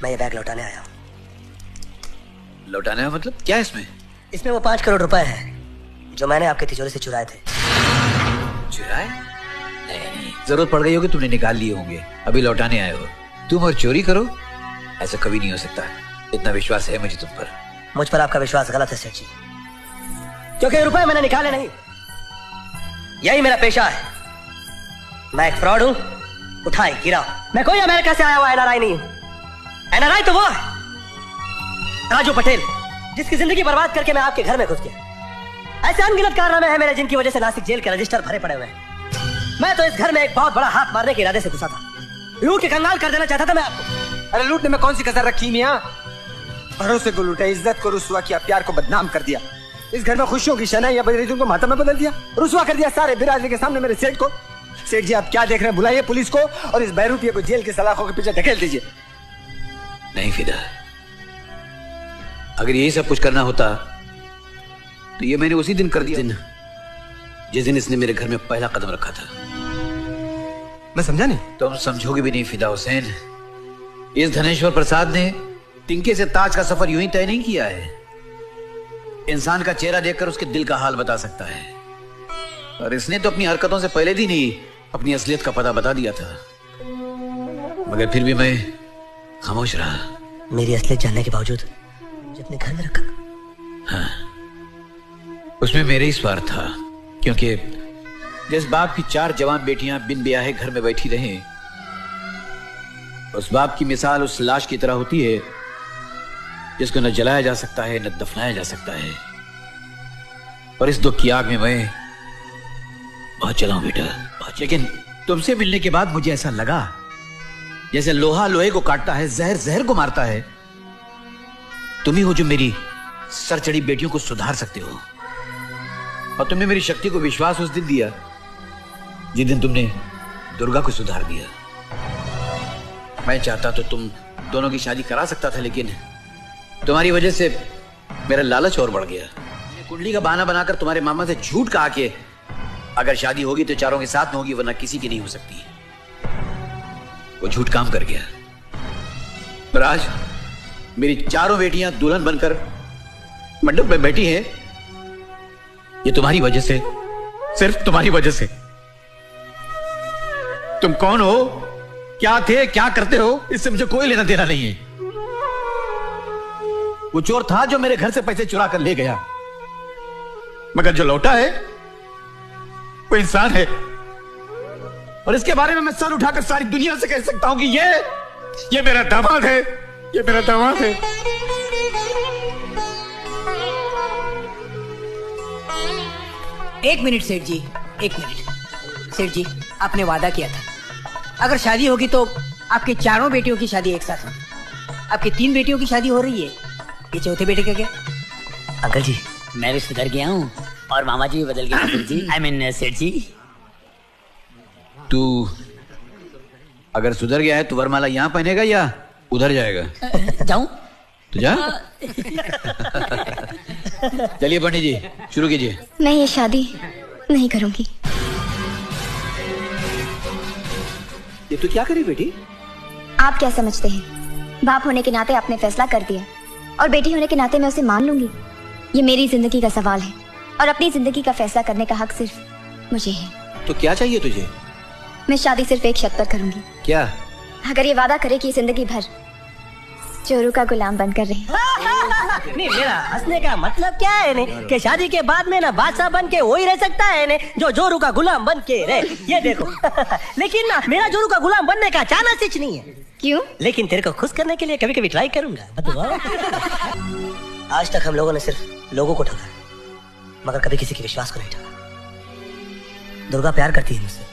मैं ये बैग लौटाने आया हूँ। लौटाने का मतलब क्या है इसमें? इसमें वो 5 करोड़ रुपए हैं जो मैंने आपके तिजोरी से चुराए थे। चुराए? नहीं, जरूरत पड़ गई होगी, तुमने निकाल लिए होंगे, अभी लौटाने आए हो। तुम और चोरी करो, ऐसा कभी नहीं हो सकता। इतना विश्वास है मुझे तुम पर। मुझ पर आपका विश्वास गलत है सेठ जी, क्योंकि रुपए मैंने निकाले नहीं। यही मेरा पेशा है। मैं एक फ्रॉड हूं, उठाई गिरा। मैं कोई अमेरिका से आया हुआ एनआरआई नहीं हूं। एनआरआई तो वो है राजू पटेल, जिसकी जिंदगी बर्बाद करके मैं आपके घर में घुस गया। ऐसे अनगिनत कारनामे हैं मेरे जिनकी वजह से नासिक जेल के रजिस्टर भरे पड़े हुए हैं। मैं तो इस घर में एक बहुत बड़ा हाथ मारने के इरादे से घुसा था। लूट के कंगाल कर देना चाहता था मैं आपको। अरे लूटने में कौन सी कसर रखी मियां? भरोसे को लूटा, इज्जत को रुसवा किया, प्यार को बदनाम कर दिया। इस घर में खुशियों की शनाइयां बज रही थी, उनको मातम में बदल दिया, रुसवा कर दिया सारे बिरादरी के सामने मेरे सेठ को। सेठ जी आप क्या देख रहे हैं? बुलाइए पुलिस को और इस बहरूपिये को जेल के सलाखों के पीछे धकेल दीजिए। नहीं फिदा, अगर यही सब कुछ करना होता तो ये मैंने उसी दिन कर दिया जिस दिन इसने मेरे घर में पहला कदम रखा था। मैं समझा नहीं। तुम समझोगे भी नहीं फिदा हुसैन। इस धनेश्वर प्रसाद ने टिंके से ताज का सफर यूं ही तय नहीं किया है। इंसान का चेहरा देखकर उसके दिल का हाल बता सकता है, और इसने तो अपनी हरकतों से पहले दिन ही अपनी असलियत का पता बता दिया था। मगर फिर भी मैं खामोश रहा। मेरी असलियत जानने के बावजूद अपने घर में रखा। हाँ, उसमें मेरे ही स्वार्थ था, क्योंकि जिस बाप की 4 जवान बेटियां बिन ब्याहे घर में बैठी रहें, उस बाप की मिसाल उस लाश की तरह होती है जिसको न जलाया जा सकता है न दफनाया जा सकता है। और इस दुख की आग में मैं बहुत जला हूं बेटा, बहुत। लेकिन तुमसे मिलने के बाद मुझे ऐसा लगा जैसे लोहा लोहे को काटता है, जहर जहर को मारता है। तुम ही हो जो मेरी सर चढ़ी बेटियों को सुधार सकते हो। और तुमने मेरी शक्ति को विश्वास उस दिन दिया जिस दिन तुमने दुर्गा को सुधार दिया। मैं चाहता तो तुम दोनों की शादी करा सकता था, लेकिन तुम्हारी वजह से मेरा लालच और बढ़ गया। कुंडली का बहाना बनाकर तुम्हारे मामा से झूठ कहा कि अगर शादी होगी तो चारों के साथ में होगी, वरना किसी की नहीं हो सकती। वो झूठ काम कर गया। पर आज मेरी चारों बेटियां दुल्हन बनकर मंडप में बैठी हैं, ये तुम्हारी वजह से, सिर्फ तुम्हारी वजह से। तुम कौन हो, क्या थे, क्या करते हो, इससे मुझे कोई लेना देना नहीं है। वो चोर था जो मेरे घर से पैसे चुरा कर ले गया, मगर जो लौटा है वो इंसान है। और इसके बारे में मैं सर उठाकर सारी दुनिया से कह सकता हूं कि ये मेरा दामाद है, ये मेरा दामाद है। एक मिनट सेठ जी, एक मिनट। सेठ जी, आपने वादा किया था अगर शादी होगी तो आपके चारों बेटियों की शादी एक साथ होगी। आपकी 3 बेटियों की शादी हो रही है, ये चौथे बेटे का क्या? अंकल जी, मैं भी सुधर गया हूँ और मामा जी भी बदल गए ससुर जी, आई मीन सेठ जी। तू अगर सुधर गया है तो वरमाला यहाँ पहनेगा या उधर जाएगा? जाऊं? तो जा। चलिए पंडित जी, शुरू कीजिए। मैं ये शादी नहीं करूंगी। ये तू क्या करी बेटी? आप क्या समझते हैं? बाप होने के नाते आपने फैसला कर दिया और बेटी होने के नाते मैं उसे मान लूंगी। ये मेरी जिंदगी का सवाल है और अपनी जिंदगी का फैसला करने का हक सिर्फ मुझे है। तो क्या चाहिए तुझे? मैं शादी सिर्फ एक शर्त पर करूंगी। क्या? अगर ये वादा करे कि जिंदगी भर चोरों का गुलाम बनकर रहे। नहीं, मेरा हंसने का मतलब क्या है ने कि शादी के बाद में ना बादशाह बन के वही रह सकता है ने जो जोरू का गुलाम बन के रहे। ये देखो। लेकिन ना मेरा जोरू का गुलाम बनने का चांस ही नहीं है। क्यों? लेकिन तेरे को खुश करने के लिए कभी कभी ट्राई करूंगा। आज तक हम लोगों ने सिर्फ लोगों को ठगा, मगर कभी किसी के विश्वास को नहीं ठगा। दुर्गा प्यार करती है मुझसे,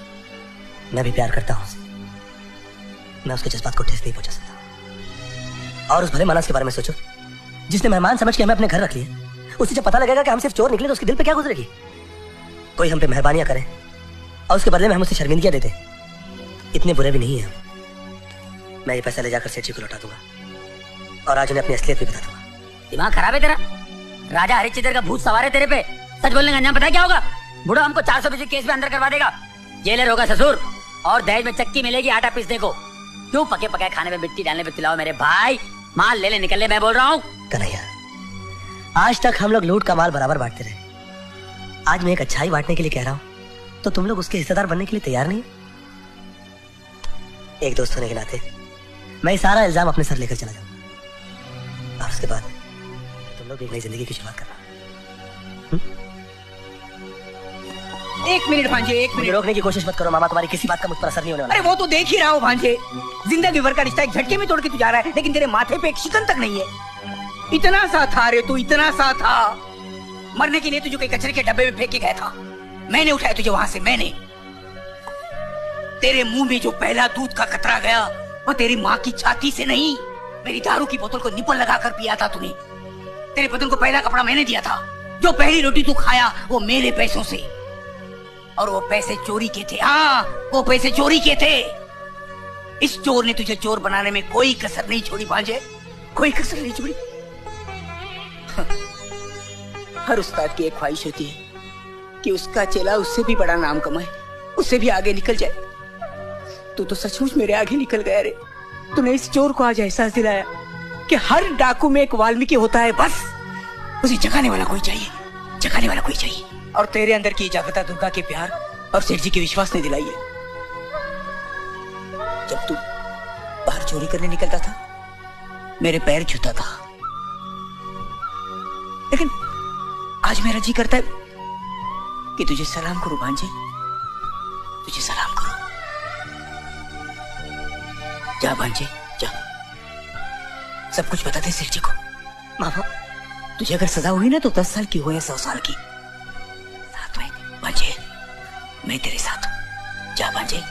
मैं भी प्यार करता हूँ उससे। मैं उसके जज्बात को ठेस नहीं पहुंचा सकता। और उस भले मानस के बारे में सोचो जिसने मेहमान समझ के हमें अपने घर रख लिया। उसे जब पता लगेगा कि हम सिर्फ चोर निकले तो उसके दिल पे क्या गुजरेगी? कोई हम पे मेहरबानियां करे और उसके बदले में हम उससे शर्मिंदगियां देते। इतने बुरे भी नहीं है हम। मैं ये पैसा ले जाकर सेठ जी को लौटा दूंगा और आज उन्हें अपनी असलियत भी बता दूंगा। दिमाग खराब है तेरा? राजा हरिश्चंद्र का भूत सवार है तेरे पे। सच बोलने का अंजाम पता है क्या होगा? बूढ़ा हमको 400 केस में अंदर करवा देगा। जेलर होगा ससुर और दहेज में चक्की मिलेगी आटा पीसने को। क्यों पके पकाए खाने में मिट्टी डालने पे तुलाओ मेरे भाई। माल ले ले निकल ले, मैं बोल रहा हूँ। कन्हैया, आज तक हम लोग लूट का माल बराबर बांटते रहे। आज मैं एक अच्छाई बांटने के लिए कह रहा हूं तो तुम लोग उसके हिस्सेदार बनने के लिए तैयार नहीं। एक दोस्त होने के नाते मैं सारा इल्जाम अपने सर लेकर चला जाऊंगा और उसके बाद तुम लोग एक नई जिंदगी की शुरुआत करना। एक मिनट भांजे, एक मुझे मिनट। रोकने की कोशिश मत करो मामा, तुम्हारी किसी बात का मुझ पर असर नहीं होने वाला। अरे वो तो देख ही रहा हूँ भांजे, जिंदगी भर का रिश्ता एक झटके में तोड़ के तू जा रहा है, लेकिन तेरे माथे पे एक शिकन तक नहीं है। इतना सा था रे तू, इतना सा था। मरने के लिए तुझे कोई कचरे के डब्बे में फेंक के गया था, मैंने उठाया तुझे वहां से। मैंने तेरे मुंह में जो पहला दूध का कतरा गया वो तेरी माँ की छाती से नहीं, मेरी दारू की बोतल को निपल लगाकर पिया था तूने। तेरे बदन को पहला कपड़ा मैंने दिया था, जो पहली रोटी तू खाया वो मेरे पैसों से, और वो पैसे चोरी के थे। हाँ, वो पैसे चोरी के थे। इस चोर ने तुझे चोर बनाने में कोई कसर नहीं छोड़ी भांजे, कोई कसर नहीं छोड़ी। हर उस्ताद की एक ख्वाहिश होती है कि उसका चेला उससे भी बड़ा नाम कमाए, उससे भी आगे निकल जाए। तू तो सचमुच मेरे आगे निकल गया रे। तूने इस चोर को आज एहसास दिलाया कि हर डाकू में एक वाल्मीकि होता है, बस उसे जगाने वाला कोई चाहिए, जगाने वाला कोई चाहिए। और तेरे अंदर की जागृता दुर्गा के प्यार और सेठ जी के विश्वास ने दिलाई है। जब तू बाहर चोरी करने निकलता था मेरे पैर छूता था, लेकिन आज मेरा जी करता है कि तुझे सलाम करूं भांजे, तुझे सलाम करूं। जा भांजे जा, सब कुछ बता दे सेठ जी को। मामा, तुझे अगर सजा हुई ना तो 10 साल की हो या 100 साल की, साथ में भांजे, मैं तेरे साथ हूं। जा भांजे।